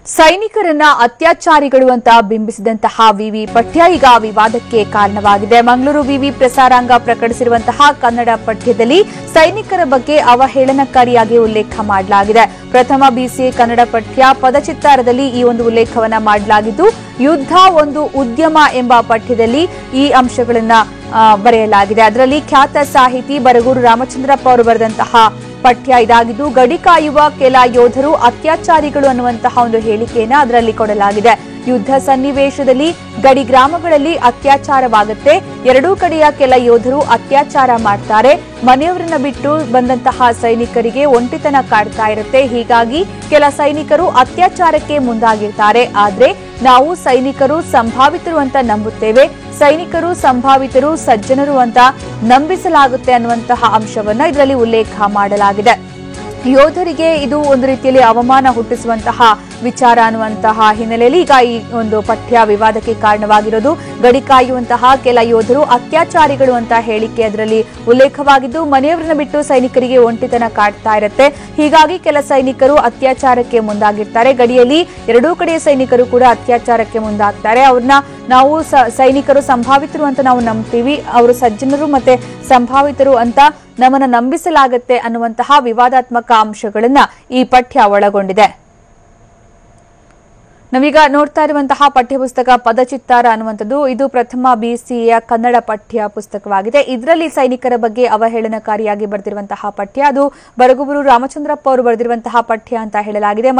ಸೈನಿಕರನ್ನ ಅತ್ಯಾಚಾರಿಗಳು ಅಂತ ಬಿಂಬಿಸಿದಂತಹ ವಿವಿ ಪಠ್ಯ ಈಗ ವಿವಾದಕ್ಕೆ ಕಾರಣವಾಗಿದೆ. ಮಂಗಳೂರು ವಿವಿ ಪ್ರಸಾರಾಂಗ ಪ್ರಕಟಿಸಿರುವಂತಹ ಕನ್ನಡ ಪಠ್ಯದಲ್ಲಿ ಸೈನಿಕರ ಬಗ್ಗೆ ಅವಹೇಳನಕಾರಿಯಾಗಿ ಉಲ್ಲೇಖ ಮಾಡಲಾಗಿದೆ. ಪ್ರಥಮ ಬಿಸಿಎ ಕನ್ನಡ ಪಠ್ಯ ಪದಚಿತ್ತಾರದಲ್ಲಿ ಈ ಒಂದು ಉಲ್ಲೇಖವನ್ನ ಮಾಡಲಾಗಿದ್ದು, ಯುದ್ಧ ಒಂದು ಉದ್ಯಮ ಎಂಬ ಪಠ್ಯದಲ್ಲಿ ಈ ಅಂಶಗಳನ್ನ ಬರೆಯಲಾಗಿದೆ. ಅದರಲ್ಲಿ ಖ್ಯಾತ ಸಾಹಿತಿ ಬರಗೂರು ರಾಮಚಂದ್ರಪ್ಪ ಅವರು ಬರೆದಂತಹ ಪಠ್ಯ ಇದಾಗಿದ್ದು, ಗಡಿ ಕಾಯುವ ಕೆಲ ಯೋಧರು ಅತ್ಯಾಚಾರಿಗಳು ಅನ್ನುವಂತಹ ಒಂದು ಹೇಳಿಕೆಯನ್ನ ಅದರಲ್ಲಿ ಕೊಡಲಾಗಿದೆ. ಯುದ್ಧ ಸನ್ನಿವೇಶದಲ್ಲಿ ಗಡಿ ಗ್ರಾಮಗಳಲ್ಲಿ ಅತ್ಯಾಚಾರವಾಗುತ್ತೆ. ಎರಡೂ ಕಡೆಯ ಕೆಲ ಯೋಧರು ಅತ್ಯಾಚಾರ ಮಾಡ್ತಾರೆ. ಮನೆಯವರನ್ನ ಬಿಟ್ಟು ಬಂದಂತಹ ಸೈನಿಕರಿಗೆ ಒಂಟಿತನ ಕಾಡ್ತಾ ಇರುತ್ತೆ. ಹೀಗಾಗಿ ಕೆಲ ಸೈನಿಕರು ಅತ್ಯಾಚಾರಕ್ಕೆ ಮುಂದಾಗಿರ್ತಾರೆ. ಆದ್ರೆ ನಾವು ಸೈನಿಕರು ಸಂಭಾವಿತರು ಅಂತ ನಂಬುತ್ತೇವೆ. ಸೈನಿಕರು ಸಂಭಾವಿತರು ಸಜ್ಜನರು ಅಂತ ನಂಬಿಸಲಾಗುತ್ತೆ ಅನ್ನುವಂತಹ ಅಂಶವನ್ನ ಇದರಲ್ಲಿ ಉಲ್ಲೇಖ ಮಾಡಲಾಗಿದೆ. ಯೋಧರಿಗೆ ಇದು ಒಂದು ರೀತಿಯಲ್ಲಿ ಅವಮಾನ ಹುಟ್ಟಿಸುವಂತಹ ವಿಚಾರ ಅನ್ನುವಂತಹ ಹಿನ್ನೆಲೆಯಲ್ಲಿ ಈಗ ಈ ಒಂದು ಪಠ್ಯ ವಿವಾದಕ್ಕೆ ಕಾರಣವಾಗಿರೋದು. ಗಡಿ ಕಾಯುವಂತಹ ಕೆಲ ಯೋಧರು ಅತ್ಯಾಚಾರಿಗಳು ಅಂತ ಹೇಳಿಕೆ ಅದರಲ್ಲಿ ಉಲ್ಲೇಖವಾಗಿದ್ದು, ಮನೆಯವರನ್ನ ಬಿಟ್ಟು ಸೈನಿಕರಿಗೆ ಒಂಟಿತನ ಕಾಡ್ತಾ ಇರುತ್ತೆ. ಹೀಗಾಗಿ ಕೆಲ ಸೈನಿಕರು ಅತ್ಯಾಚಾರಕ್ಕೆ ಮುಂದಾಗಿರ್ತಾರೆ. ಗಡಿಯಲ್ಲಿ ಎರಡೂ ಕಡೆಯ ಸೈನಿಕರು ಕೂಡ ಅತ್ಯಾಚಾರಕ್ಕೆ ಮುಂದಾಗ್ತಾರೆ. ಅವ್ರನ್ನ ನಾವು ಸೈನಿಕರು ಸಂಭಾವಿತರು ಅಂತ ನಾವು ನಂಬ್ತೀವಿ, ಅವರು ಸಜ್ಜನರು ಮತ್ತೆ ಸಂಭಾವಿತರು ಅಂತ ನಮ್ಮನ್ನ ನಂಬಿಸಲಾಗತ್ತೆ ಅನ್ನುವಂತಹ ವಿವಾದಾತ್ಮಕ ಅಂಶಗಳನ್ನ ಈ ಪಠ್ಯ ಒಳಗೊಂಡಿದೆ. ನಾವೀಗ ನೋಡ್ತಾ ಇರುವಂತಹ ಪಠ್ಯಪುಸ್ತಕ ಪದಚಿತ್ತಾರ ಅನ್ನುವಂಥದ್ದು ಇದು ಪ್ರಥಮ ಬಿಸಿಎಯ ಕನ್ನಡ ಪಠ್ಯ ಪುಸ್ತಕವಾಗಿದೆ. ಇದರಲ್ಲಿ ಸೈನಿಕರ ಬಗ್ಗೆ ಅವಹೇಳನಕಾರಿಯಾಗಿ ಬರೆದಿರುವಂತಹ ಪಠ್ಯ. ಅದು ಬರಗೂರು ರಾಮಚಂದ್ರಪ್ಪ ಅವರು ಬರೆದಿರುವಂತಹ ಪಠ್ಯ ಅಂತ ಹೇಳಲಾಗಿದೆ.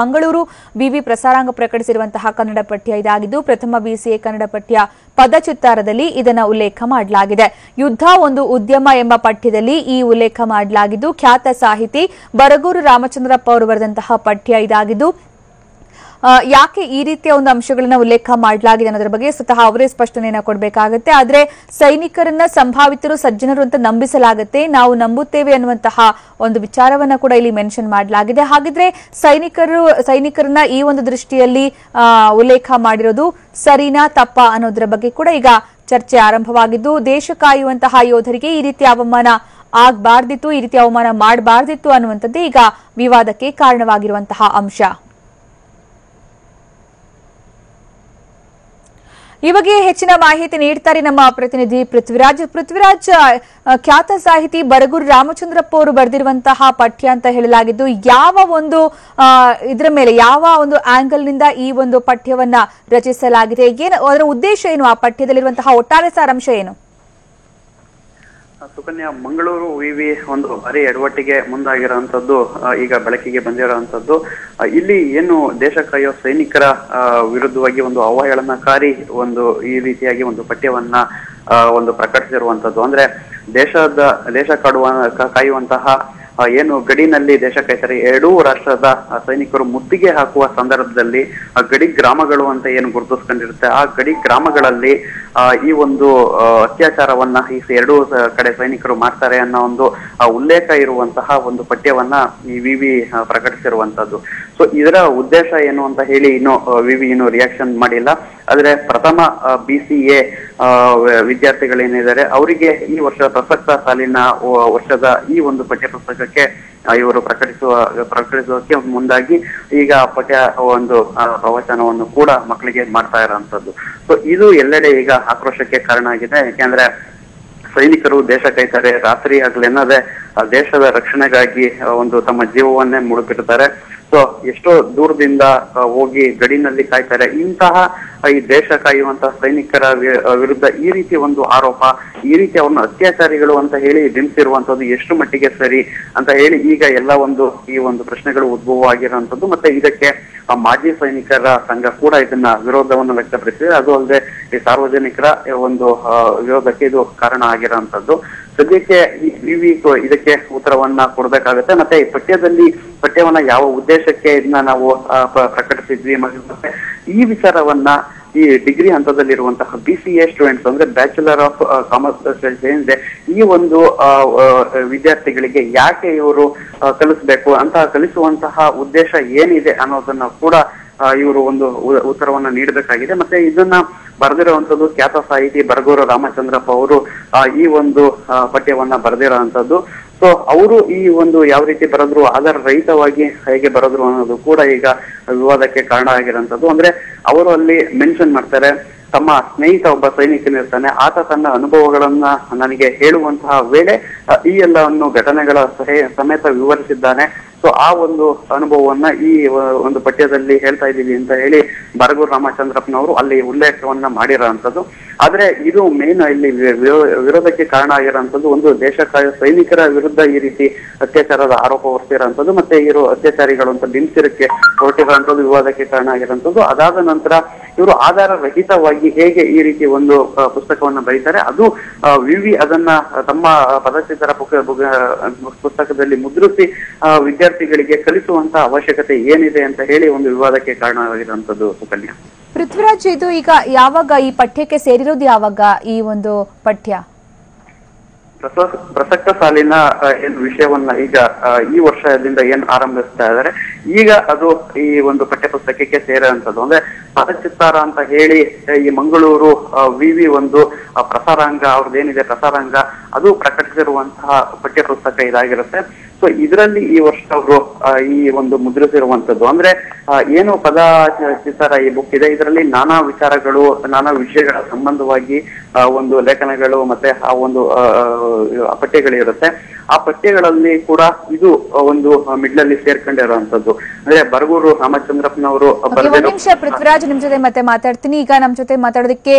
ಮಂಗಳೂರು ವಿವಿ ಪ್ರಸಾರಾಂಗ ಪ್ರಕಟಿಸಿರುವಂತಹ ಕನ್ನಡ ಪಠ್ಯ ಇದಾಗಿದ್ದು, ಪ್ರಥಮ ಬಿಸಿಎ ಕನ್ನಡ ಪಠ್ಯ ಪದಚಿತ್ತಾರದಲ್ಲಿ ಇದನ್ನ ಉಲ್ಲೇಖ ಮಾಡಲಾಗಿದೆ. ಯುದ್ಧ ಒಂದು ಉದ್ಯಮ ಎಂಬ ಪಠ್ಯದಲ್ಲಿ ಈ ಉಲ್ಲೇಖ ಮಾಡಲಾಗಿದ್ದು, ಖ್ಯಾತ ಸಾಹಿತಿ ಬರಗೂರು ರಾಮಚಂದ್ರಪ್ಪ ಅವರು ಬರೆದಂತಹ ಪಠ್ಯ ಇದಾಗಿದ್ದು, ಯಾಕೆ ಈ ರೀತಿಯ ಒಂದು ಅಂಶಗಳನ್ನ ಉಲ್ಲೇಖ ಮಾಡಲಾಗಿದೆ ಅನ್ನೋದ್ರ ಬಗ್ಗೆ ಸ್ವತಃ ಅವರೇ ಸ್ಪಷ್ಟನೆಯನ್ನ ಕೊಡಬೇಕಾಗುತ್ತೆ. ಆದ್ರೆ ಸೈನಿಕರನ್ನ ಸಂಭಾವಿತರು ಸಜ್ಜನರು ಅಂತ ನಂಬಿಸಲಾಗುತ್ತೆ, ನಾವು ನಂಬುತ್ತೇವೆ ಅನ್ನುವಂತಹ ಒಂದು ವಿಚಾರವನ್ನ ಕೂಡ ಇಲ್ಲಿ ಮೆನ್ಷನ್ ಮಾಡಲಾಗಿದೆ. ಹಾಗಿದ್ರೆ ಸೈನಿಕರನ್ನ ಈ ಒಂದು ದೃಷ್ಟಿಯಲ್ಲಿ ಉಲ್ಲೇಖ ಮಾಡಿರೋದು ಸರಿನಾ ತಪ್ಪಾ ಅನ್ನೋದ್ರ ಬಗ್ಗೆ ಕೂಡ ಈಗ ಚರ್ಚೆ ಆರಂಭವಾಗಿದ್ದು, ದೇಶ ಕಾಯುವಂತಹ ಯೋಧರಿಗೆ ಈ ರೀತಿಯ ಅವಮಾನ ಆಗಬಾರ್ದಿತ್ತು, ಈ ರೀತಿಯ ಅವಮಾನ ಮಾಡಬಾರ್ದಿತ್ತು ಅನ್ನುವಂಥದ್ದೇ ಈಗ ವಿವಾದಕ್ಕೆ ಕಾರಣವಾಗಿರುವಂತಹ ಅಂಶ. ಈ ಬಗ್ಗೆ ಹೆಚ್ಚಿನ ಮಾಹಿತಿ ನೀಡ್ತಾರೆ ನಮ್ಮ ಪ್ರತಿನಿಧಿ ಪೃಥ್ವಿರಾಜ್. ಖ್ಯಾತ ಸಾಹಿತಿ ಬರಗೂರು ರಾಮಚಂದ್ರಪ್ಪ ಅವರು ಬರೆದಿರುವಂತಹ ಪಠ್ಯ ಅಂತ ಹೇಳಲಾಗಿದ್ದು, ಯಾವ ಒಂದು ಇದರ ಮೇಲೆ ಯಾವ ಒಂದು ಆಂಗಲ್ ನಿಂದ ಈ ಒಂದು ಪಠ್ಯವನ್ನ ರಚಿಸಲಾಗಿದೆ, ಅದರ ಉದ್ದೇಶ ಏನು, ಆ ಪಠ್ಯದಲ್ಲಿರುವಂತಹ ಒಟ್ಟಾರೆ ಸಾರಾಂಶ ಏನು? ಸುಕನ್ಯಾ, ಮಂಗಳೂರು ವಿವಿ ಒಂದು ಭಾರಿ ಎಡವಟ್ಟಿಗೆ ಮುಂದಾಗಿರುವಂತದ್ದು ಈಗ ಬೆಳಕಿಗೆ ಬಂದಿರುವಂತದ್ದು. ಇಲ್ಲಿ ಏನು ದೇಶ ಕಾಯೋ ಸೈನಿಕರ ವಿರುದ್ಧವಾಗಿ ಒಂದು ಅವಹೇಳನಕಾರಿ ಒಂದು ಈ ರೀತಿಯಾಗಿ ಒಂದು ಪಠ್ಯವನ್ನ ಒಂದು ಪ್ರಕಟಿಸಿರುವಂತದ್ದು. ಅಂದ್ರೆ ದೇಶ ಕಾಯುವಂತಹ ಏನು ಗಡಿನಲ್ಲಿ ದೇಶ ಕಾಯ್ತಾರೆ, ಎರಡೂ ರಾಷ್ಟ್ರದ ಸೈನಿಕರು ಮುತ್ತಿಗೆ ಹಾಕುವ ಸಂದರ್ಭದಲ್ಲಿ ಗಡಿ ಗ್ರಾಮಗಳು ಅಂತ ಏನು ಗುರುತಿಸ್ಕೊಂಡಿರುತ್ತೆ, ಆ ಗಡಿ ಗ್ರಾಮಗಳಲ್ಲಿ ಈ ಒಂದು ಅತ್ಯಾಚಾರವನ್ನ ಈ ಎರಡೂ ಕಡೆ ಸೈನಿಕರು ಮಾಡ್ತಾರೆ ಅನ್ನೋ ಒಂದು ಉಲ್ಲೇಖ ಇರುವಂತಹ ಒಂದು ಪಠ್ಯವನ್ನ ಈ ವಿವಿ ಪ್ರಕಟಿಸಿರುವಂತದ್ದು. ಸೊ ಇದರ ಉದ್ದೇಶ ಏನು ಅಂತ ಹೇಳಿ ವಿವಿ ಇನ್ನು ರಿಯಾಕ್ಷನ್ ಮಾಡಿಲ್ಲ. ಆದ್ರೆ ಪ್ರಥಮ ಬಿಸಿಎ ವಿದ್ಯಾರ್ಥಿಗಳೇನಿದ್ದಾರೆ ಅವರಿಗೆ ಈ ವರ್ಷ ಪ್ರಸಕ್ತ ಸಾಲಿನ ವರ್ಷದ ಈ ಒಂದು ಪಠ್ಯ ಪುಸ್ತಕಕ್ಕೆ ಇವರು ಪ್ರಕಟಿಸೋಕೆ ಮುಂದಾಗಿ ಈಗ ಪಠ್ಯ ಒಂದು ಪ್ರವಚನವನ್ನು ಕೂಡ ಮಕ್ಕಳಿಗೆ ಮಾಡ್ತಾ ಇರೋಂಥದ್ದು. ಸೊ ಇದು ಎಲ್ಲೆಡೆ ಈಗ ಆಕ್ರೋಶಕ್ಕೆ ಕಾರಣ ಆಗಿದೆ. ಯಾಕೆಂದ್ರೆ ಸೈನಿಕರು ದೇಶ ಕಾಯ್ತಾರೆ, ರಾತ್ರಿ ಹಗಲೆನ್ನದೆ ದೇಶದ ರಕ್ಷಣೆಗಾಗಿ ಒಂದು ತಮ್ಮ ಜೀವವನ್ನೇ ಮುಡುಪಿರ್ತಾರೆ. ಸೊ ಎಷ್ಟೋ ದೂರದಿಂದ ಹೋಗಿ ಗಡಿನಲ್ಲಿ ಕಾಯ್ತಾರೆ. ಇಂತಹ ಈ ದೇಶ ಕಾಯುವಂತಹ ಸೈನಿಕರ ವಿರುದ್ಧ ಈ ರೀತಿ ಒಂದು ಆರೋಪ, ಈ ರೀತಿ ಅವ್ರನ್ನ ಅತ್ಯಾಚಾರಿಗಳು ಅಂತ ಹೇಳಿ ಬಿಂಬಿಸಿರುವಂತದ್ದು ಎಷ್ಟು ಮಟ್ಟಿಗೆ ಸರಿ ಅಂತ ಹೇಳಿ ಈಗ ಎಲ್ಲ ಈ ಒಂದು ಪ್ರಶ್ನೆಗಳು ಉದ್ಭವ ಆಗಿರುವಂತದ್ದು. ಮತ್ತೆ ಇದಕ್ಕೆ ಮಾಜಿ ಸೈನಿಕರ ಸಂಘ ಕೂಡ ಇದನ್ನ ವಿರೋಧವನ್ನು ವ್ಯಕ್ತಪಡಿಸಿದೆ. ಅದು ಅಲ್ಲದೆ ಈ ಸಾರ್ವಜನಿಕರ ಒಂದು ವಿರೋಧಕ್ಕೆ ಇದು ಕಾರಣ ಆಗಿರುವಂತದ್ದು. ಸದ್ಯಕ್ಕೆ ಈ ವಿವಿ ಇದಕ್ಕೆ ಉತ್ತರವನ್ನ ಕೊಡ್ಬೇಕಾಗತ್ತೆ. ಮತ್ತೆ ಈ ಪಠ್ಯವನ್ನ ಯಾವ ಉದ್ದೇಶಕ್ಕೆ ಇದನ್ನ ನಾವು ಪ್ರಕಟಿಸಿದ್ವಿ ಮತ್ತೆ ಈ ವಿಚಾರವನ್ನ ಈ ಡಿಗ್ರಿ ಹಂತದಲ್ಲಿರುವಂತಹ ಬಿಸಿಎ ಸ್ಟೂಡೆಂಟ್ಸ್ ಅಂದ್ರೆ ಬ್ಯಾಚುಲರ್ ಆಫ್ ಕಾಮರ್ಸ್ ಏನಿದೆ, ಈ ಒಂದು ವಿದ್ಯಾರ್ಥಿಗಳಿಗೆ ಯಾಕೆ ಇವರು ಕಲಿಸ್ಬೇಕು ಅಂತ ಕಲಿಸುವಂತಹ ಉದ್ದೇಶ ಏನಿದೆ ಅನ್ನೋದನ್ನ ಕೂಡ ಇವರು ಒಂದು ಉತ್ತರವನ್ನ ನೀಡಬೇಕಾಗಿದೆ. ಮತ್ತೆ ಇದನ್ನ ಬರೆದಿರುವಂತದ್ದು ಖ್ಯಾತ ಸಾಹಿತಿ ಬರಗೂರು ರಾಮಚಂದ್ರಪ್ಪ ಅವರು ಈ ಒಂದು ಪಠ್ಯವನ್ನ ಬರೆದಿರುವಂತದ್ದು. ಸೊ ಅವರು ಈ ಒಂದು ಯಾವ ರೀತಿ ಬರೆದ್ರು, ಆಧಾರ ರಹಿತವಾಗಿ ಹೇಗೆ ಬರೆದ್ರು ಅನ್ನೋದು ಕೂಡ ಈಗ ವಿವಾದಕ್ಕೆ ಕಾರಣ ಆಗಿರೋಂಥದ್ದು. ಅಂದ್ರೆ ಅವರು ಅಲ್ಲಿ ಮೆನ್ಷನ್ ಮಾಡ್ತಾರೆ, ತಮ್ಮ ಸ್ನೇಹಿತ ಒಬ್ಬ ಸೈನಿಕನಿರ್ತಾನೆ, ಆತ ತನ್ನ ಅನುಭವಗಳನ್ನ ನನಗೆ ಹೇಳುವಂತಹ ವೇಳೆ ಈ ಎಲ್ಲವನ್ನು ಘಟನೆಗಳ ಸಮೇತ ವಿವರಿಸಿದ್ದಾನೆ. ಸೊ ಆ ಒಂದು ಅನುಭವವನ್ನ ಈ ಒಂದು ಪಠ್ಯದಲ್ಲಿ ಹೇಳ್ತಾ ಇದ್ದೀವಿ ಅಂತ ಹೇಳಿ ಬರಗೂರು ರಾಮಚಂದ್ರಪ್ಪನವರು ಅಲ್ಲಿ ಉಲ್ಲೇಖವನ್ನ ಮಾಡಿರೋಂಥದ್ದು. ಆದ್ರೆ ಇದು ಮೇನ್ ಇಲ್ಲಿ ವಿರೋಧಕ್ಕೆ ಕಾರಣ ಆಗಿರೋಂಥದ್ದು, ಒಂದು ದೇಶಕ್ಕಾಗಿ ಸೈನಿಕರ ವಿರುದ್ಧ ಈ ರೀತಿ ಅತ್ಯಾಚಾರದ ಆರೋಪ ಹೊರಿಸಿರೋಂಥದ್ದು, ಮತ್ತೆ ಇವರು ಅತ್ಯಾಚಾರಿಗಳು ಅಂತ ಬಿಂಬಿಸಿರಕ್ಕೆ ಹೊರಟಿರೋಂಥದ್ದು ವಿವಾದಕ್ಕೆ ಕಾರಣ ಆಗಿರೋಂಥದ್ದು. ಅದಾದ ನಂತರ ಇವರು ಆಧಾರ ರಹಿತವಾಗಿ ಹೇಗೆ ಈ ರೀತಿ ಒಂದು ಪುಸ್ತಕವನ್ನ ಬರೀತಾರೆ, ಅದು ವಿವಿ ಅದನ್ನ ತಮ್ಮ ಪದಚಿತ್ರ ಪುಸ್ತಕದಲ್ಲಿ ಮುದ್ರಿಸಿ ವಿದ್ಯಾರ್ಥಿಗಳಿಗೆ ಕಲಿಸುವಂತ ಅವಶ್ಯಕತೆ ಏನಿದೆ ಅಂತ ಹೇಳಿ ಒಂದು ವಿವಾದಕ್ಕೆ ಕಾರಣವಾಗಿರುವಂತದ್ದು. ಸುಕನ್ಯಾ, ಪೃಥ್ವಿರಾಜ್, ಇದು ಈಗ ಯಾವಾಗ ಈ ಪಠ್ಯಕ್ಕೆ ಸೇರಿರೋದು, ಯಾವಾಗ ಈ ಒಂದು ಪಠ್ಯ? ಪ್ರಸಕ್ತ ಸಾಲಿನ ಏನು ವಿಷಯವನ್ನ ಈಗ ಈ ವರ್ಷದಿಂದ ಏನ್ ಆರಂಭಿಸ್ತಾ ಇದ್ದಾರೆ, ಈಗ ಅದು ಈ ಒಂದು ಪಠ್ಯಪುಸ್ತಕಕ್ಕೆ ಸೇರುವಂತದ್ದು. ಅಂದ್ರೆ ಪದಚಿತ್ತಾರ ಅಂತ ಹೇಳಿ ಈ ಮಂಗಳೂರು ವಿವಿ ಒಂದು ಪ್ರಸಾರಾಂಗ, ಅವ್ರದ್ದೇನಿದೆ ಪ್ರಸಾರಾಂಗ, ಅದು ಪ್ರಕಟಿಸಿರುವಂತಹ ಪಠ್ಯಪುಸ್ತಕ ಇದಾಗಿರುತ್ತೆ. ಸೊ ಇದರಲ್ಲಿ ಈ ವರ್ಷ ಅವರು ಈ ಒಂದು ಮುದ್ರಿಸಿರುವಂತದ್ದು. ಅಂದ್ರೆ ಏನು ಪದ ಚಿತ್ತಾರ ಈ ಬುಕ್ ಇದೆ, ಇದರಲ್ಲಿ ನಾನಾ ವಿಚಾರಗಳು, ನಾನಾ ವಿಷಯಗಳ ಸಂಬಂಧವಾಗಿ ಒಂದು ಲೇಖನಗಳು ಮತ್ತೆ ಆ ಒಂದು ಪಠ್ಯಗಳಿರುತ್ತೆ. ಆ ಪಠ್ಯಗಳಲ್ಲಿ ಕೂಡ ಇದು ಒಂದು ಮಿಡ್ಲಲ್ಲಿ ಸೇರ್ಕೊಂಡಿರುವಂತದ್ದು. ಅಂದ್ರೆ ಬರಗೂರು ರಾಮಚಂದ್ರಪ್ಪನವರು. ಒಂದ್ ನಿಮಿಷ ಪೃಥ್ವಿರಾಜ್, ನಿಮ್ ಜೊತೆ ಮತ್ತೆ ಮಾತಾಡ್ತೀನಿ. ಈಗ ನಮ್ ಜೊತೆ ಮಾತಾಡೋದಕ್ಕೆ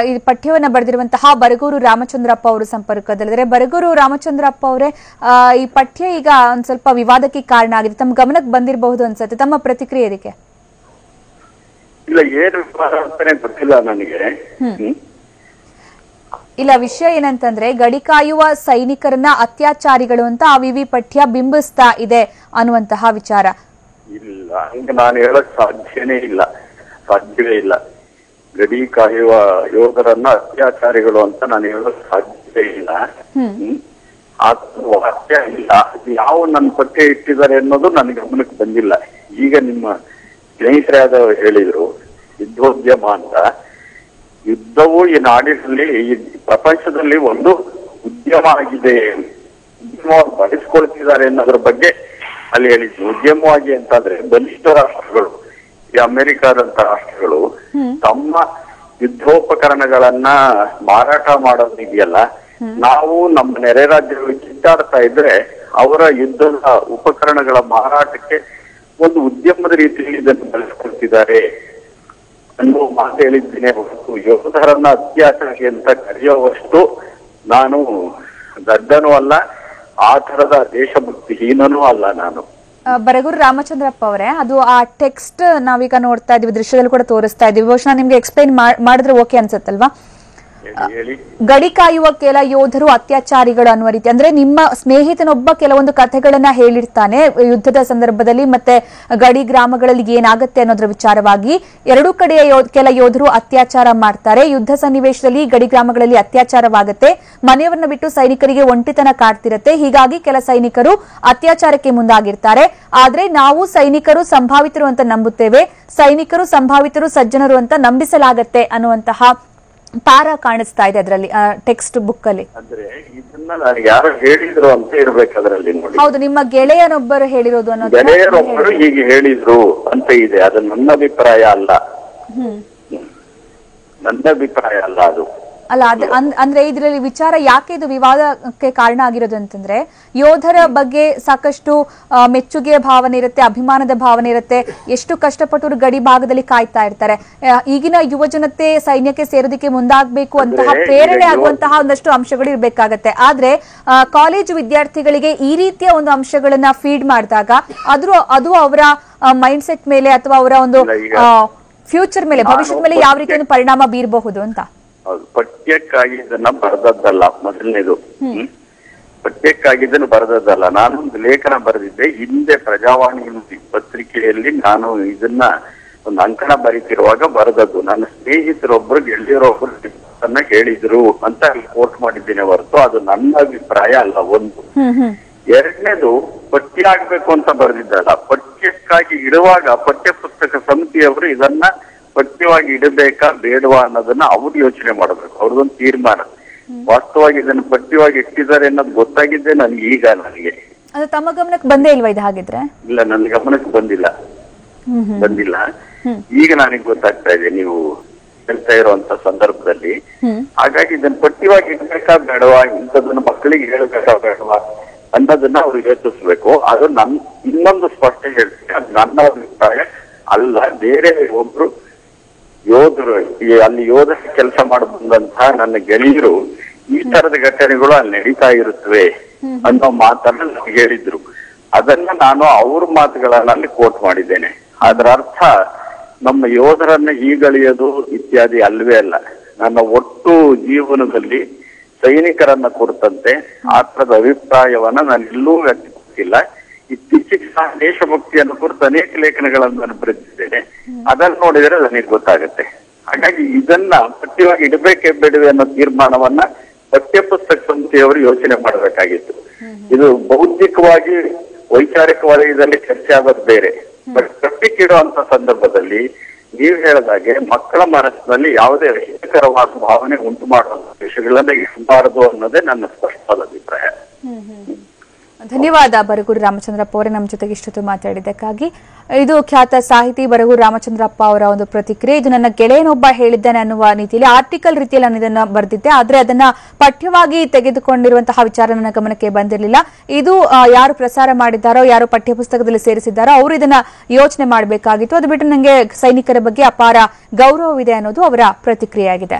ಈ ಪಠ್ಯವನ್ನ ಬರೆದಿರುವಂತಹ ಬರಗೂರು ರಾಮಚಂದ್ರಪ್ಪ ಅವರು ಸಂಪರ್ಕದಲ್ಲಿದ್ದಾರೆ. ಬರಗೂರು ರಾಮಚಂದ್ರಪ್ಪ ಅವರೇ, ಈ ಪಠ್ಯ ಈಗ ಒಂದ್ ಸ್ವಲ್ಪ ವಿವಾದಕ್ಕೆ ಕಾರಣ ಆಗಿದೆ, ತಮ್ಮ ಗಮನಕ್ಕೆ ಬಂದಿರಬಹುದು ಅನ್ಸುತ್ತೆ. ತಮ್ಮ ಪ್ರತಿಕ್ರಿಯೆ ಇದಕ್ಕೆ? ಇಲ್ಲ, ಏನು ವಿವಾದ ಅಂತಾನೆ ಗೊತ್ತಿಲ್ಲ ನನಗೆ. ಇಲ್ಲ, ವಿಷಯ ಏನಂತಂದ್ರೆ ಗಡಿ ಕಾಯುವ ಸೈನಿಕರನ್ನ ಅತ್ಯಾಚಾರಿಗಳು ಅಂತ ಆ ವಿವಿ ಪಠ್ಯ ಬಿಂಬಿಸ್ತಾ ಇದೆ ಅನ್ನುವಂತಹ ವಿಚಾರ. ಇಲ್ಲ, ಹಂಗೆ ನಾನು ಹೇಳಕ್ ಸಾಧ್ಯವೇ ಇಲ್ಲ. ಗಡಿ ಕಾಯುವ ಯೋಧರನ್ನ ಅತ್ಯಾಚಾರಿಗಳು ಅಂತ ನಾನು ಹೇಳಕ್ ಸಾಧ್ಯವೇ ಇಲ್ಲ. ವಾಕ್ಯ ಇಲ್ಲ. ಯಾವ ನನ್ನ ಪಠ್ಯ ಇಟ್ಟಿದ್ದಾರೆ ಅನ್ನೋದು ನನ್ನ ಗಮನಕ್ಕೆ ಬಂದಿಲ್ಲ. ಈಗ ನಿಮ್ಮ ಸ್ನೇಹಿತರಾದವರು ಹೇಳಿದ್ರು ಯುದ್ಧೋದ್ಯಮ ಅಂತ. ಯುದ್ಧವು ಈ ನಾಡಿನಲ್ಲಿ, ಈ ಪ್ರಪಂಚದಲ್ಲಿ ಒಂದು ಉದ್ಯಮ ಆಗಿದೆ, ಉದ್ಯಮವಾಗಿ ಬಳಸ್ಕೊಳ್ತಿದ್ದಾರೆ ಅನ್ನೋದ್ರ ಬಗ್ಗೆ ಅಲ್ಲಿ ಹೇಳಿದ್ರು. ಉದ್ಯಮವಾಗಿ ಅಂತಂದ್ರೆ ಬಲಿಷ್ಠ ರಾಷ್ಟ್ರಗಳು, ಈ ಅಮೆರಿಕಾದಂತ ರಾಷ್ಟ್ರಗಳು ತಮ್ಮ ಯುದ್ಧೋಪಕರಣಗಳನ್ನ ಮಾರಾಟ ಮಾಡೋದಿದೆಯಲ್ಲ, ನಾವು ನಮ್ಮ ನೆರೆ ರಾಜ್ಯಗಳು ಕಿತ್ತಾಡ್ತಾ ಇದ್ರೆ ಅವರ ಯುದ್ಧದ ಉಪಕರಣಗಳ ಮಾರಾಟಕ್ಕೆ ಒಂದು ಉದ್ಯಮದ ರೀತಿಯಲ್ಲಿ ಇದನ್ನು ಬಳಸ್ಕೊಳ್ತಿದ್ದಾರೆ ಅನ್ನೋ ಮಾತು ಹೇಳಿದ್ದೇನೆ ಹೊರತು ಯೋಧರನ್ನ ಅತ್ಯಾಚಾರಿ ಅಂತ ಕರೆಯುವಷ್ಟು ನಾನು ದಡ್ಡನೂ ಅಲ್ಲ, ಆ ತರದ ದೇಶಭಕ್ತಿಹೀನನೂ ಅಲ್ಲ ನಾನು. ಬರಗೂರು ರಾಮಚಂದ್ರಪ್ಪ ಅವರೇ, ಅದು ಆ ಟೆಕ್ಸ್ಟ್ ನಾವೀಗ ನೋಡ್ತಾ ಇದೀವಿ, ದೃಶ್ಯದಲ್ಲಿ ಕೂಡ ತೋರಿಸ್ತಾ ಇದೀವಿ. ಬಹುಶಃ ನಿಮ್ಗೆ ಎಕ್ಸ್ಪ್ಲೈನ್ ಮಾಡಿದ್ರೆ ಓಕೆ ಅನ್ಸುತ್ತಲ್ವಾ? ಗಡಿ ಕಾಯುವ ಕೆಲ ಯೋಧರು ಅತ್ಯಾಚಾರಿಗಳು ಅನ್ನುವ ರೀತಿ, ಅಂದ್ರೆ ನಿಮ್ಮ ಸ್ನೇಹಿತನೊಬ್ಬ ಕೆಲವೊಂದು ಕಥೆಗಳನ್ನ ಹೇಳಿರ್ತಾನೆ ಯುದ್ಧದ ಸಂದರ್ಭದಲ್ಲಿ, ಮತ್ತೆ ಗಡಿ ಗ್ರಾಮಗಳಲ್ಲಿ ಏನಾಗುತ್ತೆ ಅನ್ನೋದ್ರ ವಿಚಾರವಾಗಿ. ಎರಡೂ ಕಡೆಯ ಕೆಲ ಯೋಧರು ಅತ್ಯಾಚಾರ ಮಾಡ್ತಾರೆ, ಯುದ್ಧ ಸನ್ನಿವೇಶದಲ್ಲಿ ಗಡಿ ಗ್ರಾಮಗಳಲ್ಲಿ ಅತ್ಯಾಚಾರವಾಗುತ್ತೆ, ಮನೆಯವರನ್ನ ಬಿಟ್ಟು ಸೈನಿಕರಿಗೆ ಒಂಟಿತನ ಕಾಡ್ತಿರತ್ತೆ, ಹೀಗಾಗಿ ಕೆಲ ಸೈನಿಕರು ಅತ್ಯಾಚಾರಕ್ಕೆ ಮುಂದಾಗಿರ್ತಾರೆ. ಆದ್ರೆ ನಾವು ಸೈನಿಕರು ಸಂಭಾವಿತರು ಅಂತ ನಂಬುತ್ತೇವೆ, ಸೈನಿಕರು ಸಂಭಾವಿತರು ಸಜ್ಜನರು ಅಂತ ನಂಬಿಸಲಾಗತ್ತೆ ಅನ್ನುವಂತಹ ಪಾರ ಕಾಣಿಸ್ತಾ ಇದೆ ಅದರಲ್ಲಿ, ಟೆಕ್ಸ್ಟ್ ಬುಕ್ ಅಲ್ಲಿ. ಅಂದ್ರೆ ಇದನ್ನ ಯಾರು ಹೇಳಿದ್ರು ಅಂತ ಇರ್ಬೇಕು ಅದರಲ್ಲಿ ನೋಡಿ. ಹೌದು, ನಿಮ್ಮ ಗೆಳೆಯನೊಬ್ಬರು ಹೇಳಿರೋದು ಅನ್ನೋದು. ಗೆಳೆಯರೊಬ್ಬರು ಹೀಗೆ ಹೇಳಿದ್ರು ಅಂತ ಇದೆ. ಅದು ನನ್ನ ಅಭಿಪ್ರಾಯ ಅಲ್ಲ, ನನ್ನ ಅಭಿಪ್ರಾಯ ಅಲ್ಲ ಅದು. ಅಲ್ಲ, ಅಂದ್ರೆ ಇದರಲ್ಲಿ ವಿಚಾರ ಯಾಕೆ ಇದು ವಿವಾದಕ್ಕೆ ಕಾರಣ ಆಗಿರೋದು ಅಂತಂದ್ರೆ, ಯೋಧರ ಬಗ್ಗೆ ಸಾಕಷ್ಟು ಮೆಚ್ಚುಗೆಯ ಭಾವನೆ ಇರುತ್ತೆ, ಅಭಿಮಾನದ ಭಾವನೆ ಇರುತ್ತೆ, ಎಷ್ಟು ಕಷ್ಟಪಟ್ಟು ಗಡಿ ಭಾಗದಲ್ಲಿ ಕಾಯ್ತಾ ಇರ್ತಾರೆ. ಈಗಿನ ಯುವ ಜನತೆ ಸೈನ್ಯಕ್ಕೆ ಸೇರೋದಕ್ಕೆ ಮುಂದಾಗಬೇಕು ಅಂತಹ ಪ್ರೇರಣೆ ಆಗುವಂತಹ ಒಂದಷ್ಟು ಅಂಶಗಳು ಇರ್ಬೇಕಾಗತ್ತೆ. ಆದ್ರೆ ಕಾಲೇಜು ವಿದ್ಯಾರ್ಥಿಗಳಿಗೆ ಈ ರೀತಿಯ ಒಂದು ಅಂಶಗಳನ್ನ ಫೀಡ್ ಮಾಡಿದಾಗ ಅದು ಅವರ ಮೈಂಡ್ ಸೆಟ್ ಮೇಲೆ ಅಥವಾ ಅವರ ಒಂದು ಫ್ಯೂಚರ್ ಮೇಲೆ, ಭವಿಷ್ಯದ ಮೇಲೆ ಯಾವ ರೀತಿ ಒಂದು ಪರಿಣಾಮ ಬೀರಬಹುದು ಅಂತ. ಹೌದು, ಪಠ್ಯಕ್ಕಾಗಿ ಇದನ್ನ ಬರೆದದ್ದಲ್ಲ. ಮೊದಲನೇದು ಪಠ್ಯಕ್ಕಾಗಿ ಇದನ್ನು ಬರೆದದ್ದಲ್ಲ. ನಾನೊಂದು ಲೇಖನ ಬರೆದಿದ್ದೆ ಹಿಂದೆ ಪ್ರಜಾವಾಣಿ ಪತ್ರಿಕೆಯಲ್ಲಿ. ನಾನು ಇದನ್ನ ಒಂದು ಅಂಕಣ ಬರೀತಿರುವಾಗ ಬರೆದದ್ದು. ನನ್ನ ಸ್ನೇಹಿತರೊಬ್ರು ಗೆಳೆಯರೊಬ್ರು ಹೇಳಿದ್ರು ಅಂತ ಕೋಟ್ ಮಾಡಿದ್ದೇನೆ ಹೊರತು ಅದು ನನ್ನ ಅಭಿಪ್ರಾಯ ಅಲ್ಲ. ಒಂದು. ಎರಡನೇದು ಪಠ್ಯ ಆಗ್ಬೇಕು ಅಂತ ಬರೆದಿದ್ದಲ್ಲ. ಪಠ್ಯಕ್ಕಾಗಿ ಇಡುವಾಗ ಪಠ್ಯ ಪುಸ್ತಕ ಸಮಿತಿಯವರು ಇದನ್ನ ಪಠ್ಯವಾಗಿ ಇಡಬೇಕಾ ಬೇಡವಾ ಅನ್ನೋದನ್ನ ಅವ್ರು ಯೋಚನೆ ಮಾಡಬೇಕು, ಅವ್ರದೊಂದು ತೀರ್ಮಾನ. ವಾಸ್ತವವಾಗಿ ಇದನ್ನು ಪಠ್ಯವಾಗಿ ಇಟ್ಟಿದ್ದಾರೆ ಅನ್ನೋದು ಗೊತ್ತಾಗಿದ್ದೆ ನನಗೆ ನನಗೆ ಅದು ತಮ್ಮ ಗಮನಕ್ಕೆ ಬಂದೇ ಇಲ್ವಾ ಇದು ಹಾಗಿದ್ರೆ? ಇಲ್ಲ, ನನ್ನ ಗಮನಕ್ಕೆ ಬಂದಿಲ್ಲ. ಈಗ ನನಗೆ ಗೊತ್ತಾಗ್ತಾ ಇದೆ ನೀವು ಹೇಳ್ತಾ ಇರುವಂತ ಸಂದರ್ಭದಲ್ಲಿ. ಹಾಗಾಗಿ ಇದನ್ನ ಪಠ್ಯವಾಗಿ ಇಡ್ಬೇಕಾ ಬೇಡವಾ, ಇಂಥದನ್ನ ಮಕ್ಕಳಿಗೆ ಹೇಳ್ಬೇಕಾ ಬೇಡವಾ ಅನ್ನೋದನ್ನ ಅವ್ರು ಯೋಚಿಸ್ಬೇಕು. ಅದು ಇನ್ನೊಂದು ಸ್ಪಷ್ಟ ಹೇಳ್ತೀನಿ, ಅದು ನನ್ನ ಅಭಿಪ್ರಾಯ ಅಲ್ಲ. ಬೇರೆ ಒಬ್ರು ಯೋಧರು ಅಲ್ಲಿ ಯೋಧ ಕೆಲಸ ಮಾಡಿ ಬಂದಂತಹ ನನ್ನ ಗೆಳೆಯರು ಈ ತರದ ಘಟನೆಗಳು ಅಲ್ಲಿ ನಡೀತಾ ಇರುತ್ತವೆ ಅನ್ನೋ ಮಾತನ್ನ ನನಗೆ ಹೇಳಿದ್ರು. ಅದನ್ನ ನಾನು ಅವ್ರ ಮಾತುಗಳಲ್ಲಿ ಕೋಟ್ ಮಾಡಿದ್ದೇನೆ. ಅದರ ಅರ್ಥ ನಮ್ಮ ಯೋಧರನ್ನ ಹೀಗಳಿಯೋದು ಇತ್ಯಾದಿ ಅಲ್ವೇ ಅಲ್ಲ. ನನ್ನ ಒಟ್ಟು ಜೀವನದಲ್ಲಿ ಸೈನಿಕರನ್ನ ಕುರಿತಂತೆ ಆ ತರದ ಅಭಿಪ್ರಾಯವನ್ನ ನಾನು ಎಲ್ಲೂ ವ್ಯಕ್ತಪಡಿಸಿಲ್ಲ. ಇತ್ತೀಚೆಗೆ ಸಹ ದೇಶಭಕ್ತಿಯನ್ನು ಕುರಿತು ಅನೇಕ ಲೇಖನಗಳನ್ನು ನಾನು ಬರೆದಿದ್ದೇನೆ. ಅದನ್ನ ನೋಡಿದರೆ ನನಗೆ ಗೊತ್ತಾಗುತ್ತೆ. ಹಾಗಾಗಿ ಇದನ್ನ ಪಠ್ಯವಾಗಿ ಇಡಬೇಕೇ ಬೇಡವೆ ಅನ್ನೋ ತೀರ್ಮಾನವನ್ನ ಪಠ್ಯಪುಸ್ತಕ ಸಂಸ್ಥೆಯವರು ಯೋಚನೆ ಮಾಡಬೇಕಾಗಿತ್ತು. ಇದು ಬೌದ್ಧಿಕವಾಗಿ ವೈಚಾರಿಕ ವಲಯದಲ್ಲಿ ಚರ್ಚೆ ಆಗೋದು ಬೇರೆ. ಬಟ್ ಪಠ್ಯಕ್ಕಿಡುವಂತ ಸಂದರ್ಭದಲ್ಲಿ ನೀವು ಹೇಳಿದಾಗೆ ಮಕ್ಕಳ ಮನಸ್ಸಿನಲ್ಲಿ ಯಾವುದೇ ಅಹಿತಕರವಾದ ಭಾವನೆ ಉಂಟು ಮಾಡುವಂತ ವಿಷಯಗಳನ್ನ ಇರಬಾರದು ಅನ್ನೋದೇ ನನ್ನ ಸ್ಪಷ್ಟವಾದ ಅಭಿಪ್ರಾಯ. ಧನ್ಯವಾದ ಬರಗೂರು ರಾಮಚಂದ್ರಪ್ಪ ಅವರೇ ನಮ್ಮ ಜೊತೆಗೆ ಇಷ್ಟೊತ್ತು ಮಾತಾಡಿದ್ದಕ್ಕಾಗಿ. ಇದು ಖ್ಯಾತ ಸಾಹಿತಿ ಬರಗೂರು ರಾಮಚಂದ್ರಪ್ಪ ಅವರ ಒಂದು ಪ್ರತಿಕ್ರಿಯೆ. ಇದು ನನ್ನ ಗೆಳೆಯನೊಬ್ಬ ಹೇಳಿದ್ದಾನೆ ಅನ್ನುವ ರೀತಿಯಲ್ಲಿ ಆರ್ಟಿಕಲ್ ರೀತಿಯಲ್ಲಿ ನಾನು ಇದನ್ನ ಬರೆದಿದ್ದೆ, ಆದ್ರೆ ಅದನ್ನ ಪಠ್ಯವಾಗಿ ತೆಗೆದುಕೊಂಡಿರುವಂತಹ ವಿಚಾರ ನನ್ನ ಗಮನಕ್ಕೆ ಬಂದಿರಲಿಲ್ಲ. ಇದು ಯಾರು ಪ್ರಸಾರ ಮಾಡಿದ್ದಾರೋ, ಯಾರು ಪಠ್ಯಪುಸ್ತಕದಲ್ಲಿ ಸೇರಿಸಿದ್ದಾರೋ ಅವರು ಇದನ್ನ ಯೋಚನೆ ಮಾಡಬೇಕಾಗಿತ್ತು. ಅದು ಬಿಟ್ಟು ನನಗೆ ಸೈನಿಕರ ಬಗ್ಗೆ ಅಪಾರ ಗೌರವವಿದೆ ಅನ್ನೋದು ಅವರ ಪ್ರತಿಕ್ರಿಯೆಯಾಗಿದೆ.